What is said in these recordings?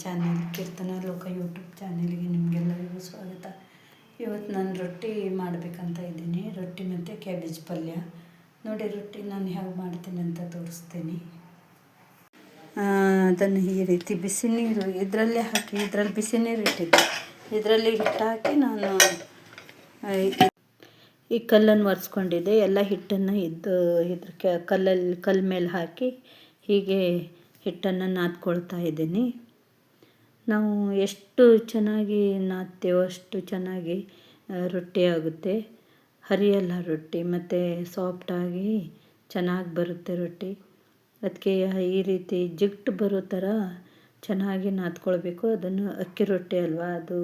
Channel ಕೀರ್ತನ ಲೋಕ YouTube ಚಾನೆಲ್ಗೆ ನಿಮಗೆಲ್ಲರಿಗೂ ಸ್ವಾಗತ. ಇವತ್ತು ನಾನು ರೊಟ್ಟಿ ಮಾಡಬೇಕಂತ ಇದ್ದೀನಿ. ರೊಟ್ಟಿ ಮತ್ತು ಕ್ಯಾಬೇಜ್ ಪಲ್ಯ. ನೋಡಿ ರೊಟ್ಟಿ ನಾನು ಹೇಗೆ ಮಾಡ್ತೀನಿ ಅಂತ ತೋರಿಸ್ತೀನಿ. ಅದನ್ನು ಈ ರೀತಿ ಬಿಸಿ ನೀರು ಇದರಲ್ಲೇ ಹಾಕಿ, ಇದರಲ್ಲಿ ಬಿಸಿ ನೀರು ಇಟ್ಟಿದ್ದೆ, ಇದರಲ್ಲಿ ಹಿಟ್ಟು ಹಾಕಿ ನಾನು ಈ ಕಲ್ಲನ್ನು ಒರೆಸ್ಕೊಂಡಿದ್ದೆ. ಎಲ್ಲ ಹಿಟ್ಟನ್ನು ಇದ್ರ ಕಲ್ಲ ಮೇಲೆ ಹಾಕಿ ಹೀಗೆ ಹಿಟ್ಟನ್ನು ನಾದ್ಕೊಳ್ತಾ ಇದ್ದೀನಿ. ನಾವು ಎಷ್ಟು ಚೆನ್ನಾಗಿ ನಾದ್ತೇವೋ ಅಷ್ಟು ಚೆನ್ನಾಗಿ ರೊಟ್ಟಿ ಆಗುತ್ತೆ. ಹರಿಯಲ್ಲ ರೊಟ್ಟಿ, ಮತ್ತು ಸಾಫ್ಟಾಗಿ ಚೆನ್ನಾಗಿ ಬರುತ್ತೆ ರೊಟ್ಟಿ. ಅದಕ್ಕೆ ಈ ರೀತಿ ಜಿಗ್ಟು ಬರೋ ಥರ ಚೆನ್ನಾಗಿ ನಾದ್ಕೊಳ್ಬೇಕು. ಅದನ್ನು ಅಕ್ಕಿ ರೊಟ್ಟಿ ಅಲ್ವಾ, ಅದು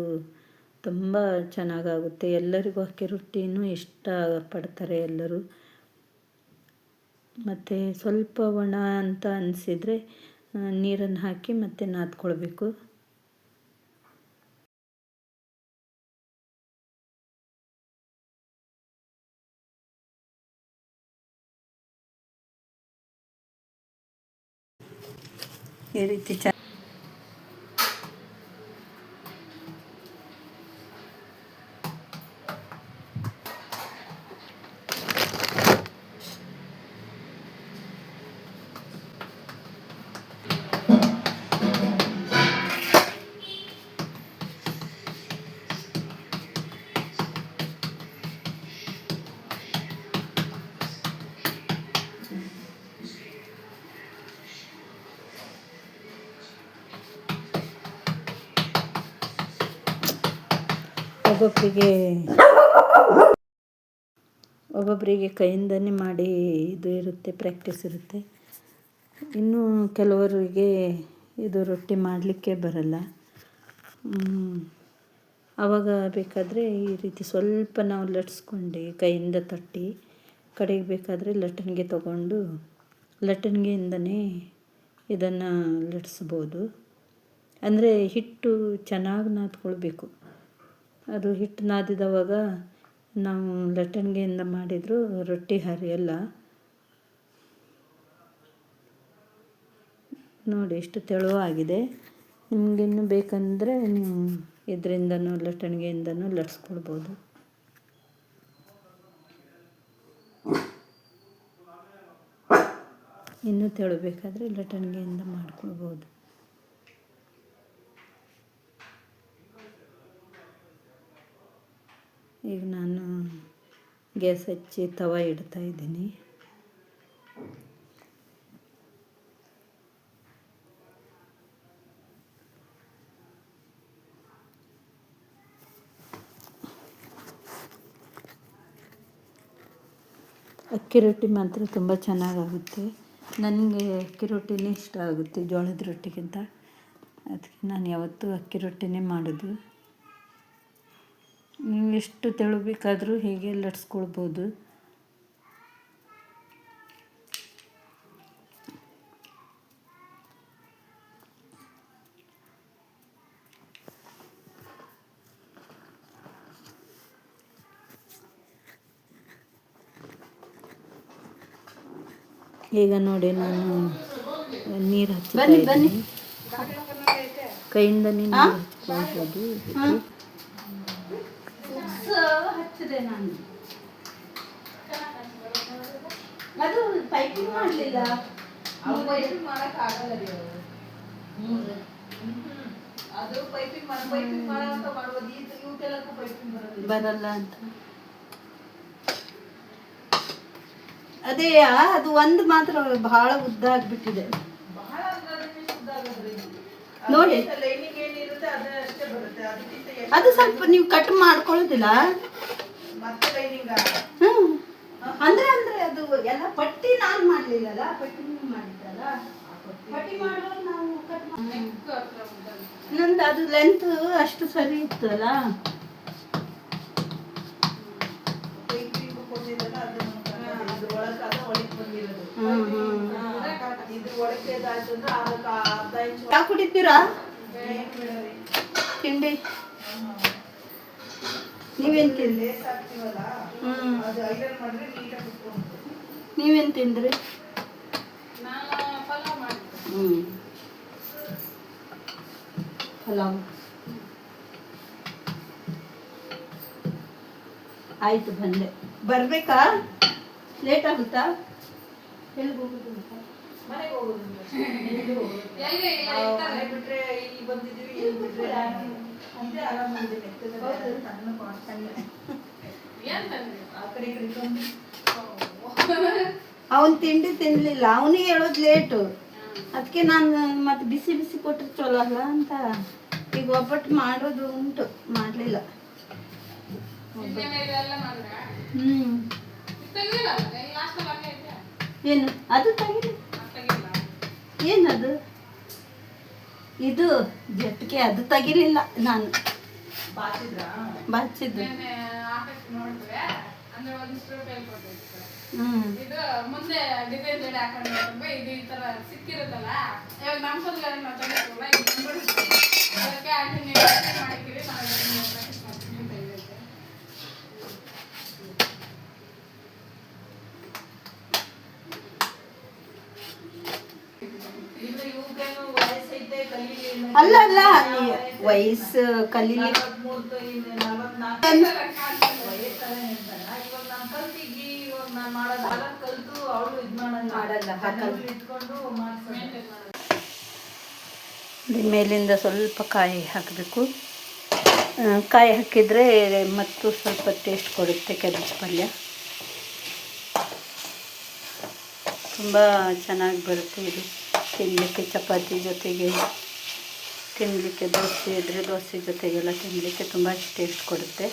ತುಂಬ ಚೆನ್ನಾಗಾಗುತ್ತೆ. ಎಲ್ಲರಿಗೂ ಅಕ್ಕಿ ರೊಟ್ಟಿನೂ ಇಷ್ಟಪಡ್ತಾರೆ ಎಲ್ಲರೂ. ಮತ್ತು ಸ್ವಲ್ಪ ಒಣ ಅಂತ ಅನಿಸಿದರೆ ನೀರನ್ನು ಹಾಕಿ ಮತ್ತೆ ನಾದ್ಕೊಳ್ಬೇಕು. ಈ ರೀತಿ ಒಬ್ಬೊಬ್ಬರಿಗೆ ಕೈಯಿಂದನೇ ಮಾಡಿ ಇದು ಇರುತ್ತೆ, ಪ್ರಾಕ್ಟೀಸ್ ಇರುತ್ತೆ. ಇನ್ನು ಕೆಲವರಿಗೆ ಇದು ರೊಟ್ಟಿ ಮಾಡಲಿಕ್ಕೆ ಬರಲ್ಲ. ಆವಾಗ ಬೇಕಾದರೆ ಈ ರೀತಿ ಸ್ವಲ್ಪ ನಾವು ಲಟ್ಸ್ಕೊಂಡು ಕೈಯಿಂದ ತಟ್ಟಿ, ಕಡೆಗೆ ಬೇಕಾದರೆ ಲಟ್ಟಣಿಗೆ ತಗೊಂಡು ಲಟ್ಟಣಿಗೆಯಿಂದನೇ ಇದನ್ನು ಲಟ್ಸ್ಬೋದು. ಅಂದರೆ ಹಿಟ್ಟು ಚೆನ್ನಾಗಿ ನಾದ್ಕೊಳ್ಬೇಕು. ಅದು ಹಿಟ್ಟು ನಾದಿದವಾಗ ನಾವು ಲಟ್ಟಣಿಗೆಯಿಂದ ಮಾಡಿದರೂ ರೊಟ್ಟಿ ಹರಿಯಲ್ಲ. ನೋಡಿ ಎಷ್ಟು ತೆಳುವಾಗಿದೆ. ನಿಮಗಿನ್ನೂ ಬೇಕಂದರೆ ನೀವು ಇದರಿಂದನೂ ಲಟ್ಟಣಿಗೆಯಿಂದನೂ ಲಟ್ಸ್ಕೊಳ್ಬೋದು. ಇನ್ನೂ ತೆಳು ಬೇಕಾದರೆ ಲಟ್ಟಣಿಗೆಯಿಂದ ಮಾಡ್ಕೊಳ್ಬೋದು. ಈಗ ನಾನು ಗ್ಯಾಸ್ ಹಚ್ಚಿ ತವ ಇಡ್ತಾ ಇದ್ದೀನಿ. ಅಕ್ಕಿ ರೊಟ್ಟಿ ಮಾತ್ರ ತುಂಬ ಚೆನ್ನಾಗಾಗುತ್ತೆ. ನನಗೆ ಅಕ್ಕಿ ರೊಟ್ಟಿನೇ ಇಷ್ಟ ಆಗುತ್ತೆ ಜೋಳದ ರೊಟ್ಟಿಗಿಂತ. ಅದಕ್ಕೆ ನಾನು ಯಾವತ್ತೂ ಅಕ್ಕಿ ರೊಟ್ಟಿನೇ ಮಾಡೋದು. ನೀವು ಎಷ್ಟು ತೆಳು ಬೇಕಾದರೂ ಹೀಗೆ ಲಟ್ಸ್ಕೊಳ್ಬೋದು. ಈಗ ನೋಡಿ ನಾನು ನೀರು ಹಚ್ತಾ ಇದ್ದೀನಿ. ಕೈಯಿಂದ ನೀರು ಹಚ್ಕೊಳ್ಬೋದು. ಹಚ್ಚಿದೆ ನಾನು, ಅದು ಪೈಪಿಂಗ್ ಮಾಡಲಿಲ್ಲ. ಮಾಡೋಕ್ಕಾಗಲ್ಲ ರೀ ಅದು ಪೈಪಿಂಗ್ ಮಾಡ್ಬೋದು. ಇವಕ್ಕೆಲ್ಲಕ್ಕೂ ಪೈಪಿಂಗ್ ಬರಲ್ಲ ಅಂತ. ಅದೇ ಅದು ಒಂದು ಮಾತ್ರ ಬಹಳ ಉದ್ದ ಆಗಿಬಿಟ್ಟಿದೆ ನೋಡಿ. ಅದು ಸ್ವಲ್ಪ ನೀವು ಕಟ್ ಮಾಡ್ಕೊಳ್ಳೋದಿಲ್ಲ ಅಂದ್ರೆ ಅದು ಎಲ್ಲ ಪಟ್ಟಿ ನಾನು ಮಾಡಲಿಲ್ಲಲ್ಲ, ಪಟ್ಟಿ ನೀವು ಮಾಡಿದ್ದಲ್ಲ. ಪಟ್ಟಿ ಮಾಡುವಾಗ ನಾವು ಕಟ್ ನಂದು ಅದು ಲೆಂತ್ ಅಷ್ಟು ಸರಿ ಇತ್ತಲ್ಲ. ಯಾವ ಕುಡಿತೀರಾ ತಿಂಡಿ? ನೀವೇನು ತಿಂದ್ರಿ? ನೀವೇನು ತಿಂದ್ರಿ? ಪಲಾವ್ ಆಯಿತು, ಬಂದೆ. ಬರಬೇಕಾ? ಲೇಟ್ ಆಗುತ್ತಾ? ಎಲ್ಲಿಗೆ ಹೋಗೋದು ಅಂತ? ಮನೆಗೆ ಹೋಗೋದು. ಬಿಟ್ರೆ ಇಲ್ಲಿ ಬಂದಿದ್ದೀವಿ, ಇಲ್ಲಿ ಬಿಟ್ರೆ ಅಂತೆ ಆರಾಮಾಗಿದೆ. ಆ ಕಡೆ ಈ ಕಡೆ ಅವನು ತಿಂಡಿ ತಿನ್ನಲಿಲ್ಲ, ಅವನಿಗೆ ಹೇಳೋದು ಲೇಟು. ಅದಕ್ಕೆ ನಾನು ಮತ್ತೆ ಬಿಸಿ ಬಿಸಿ ಕೊಟ್ಟರೆ ಚಲೋ ಅಲ್ಲ ಅಂತ ಈಗ ಒಬ್ಬಟ್ಟು ಮಾಡೋದು ಉಂಟು, ಮಾಡಲಿಲ್ಲ. ಏನು ಅದು ತೆಗಿಲಿ? ಏನದು? ಇದು ಜಟ್ಕೆ, ಅದು ತೆಗಿಲಿಲ್ಲ ನಾನು. ಬಾಚಿದ್ರು. ಇದು ಮುಂದೆ ಡಿಸೈನ್ ಜಡೆ ಹಾಕೊಂಡು ಇದು ಈ ತರ ಸಿಕ್ಕಿರುತ್ತಲ್ಲ, ಇವಾಗ ನಮ್ಮ ಸಲ ನಾವು ತೆಗಿತೀವಲ್ಲ, ಅದಕ್ಕೆ ಮಾಡಿದ್ದೀವಿ. ಅಲ್ಲ ಅಲ್ಲ, ವಯಸ್ಸು ಕಲೀಲಿ. ಮೇಲಿಂದ ಸ್ವಲ್ಪ ಕಾಯಿ ಹಾಕಬೇಕು. ಕಾಯಿ ಹಾಕಿದರೆ ಮತ್ತು ಸ್ವಲ್ಪ ಟೇಸ್ಟ್ ಕೊಡುತ್ತೆ ಕ್ಯಾಬೇಜ್ ಪಲ್ಯ. ತುಂಬ ಚೆನ್ನಾಗಿ ಬರುತ್ತೆ ಇದು ತಿನ್ನಲಿಕ್ಕೆ. ಚಪಾತಿ ಜೊತೆಗೆ ತಿನ್ನಲಿಕ್ಕೆ, ದೋಸೆ ಇದ್ದರೆ ದೋಸೆ ಜೊತೆಗೆಲ್ಲ ತಿನ್ನಲಿಕ್ಕೆ ತುಂಬ ಟೇಸ್ಟ್ ಕೊಡುತ್ತೆ.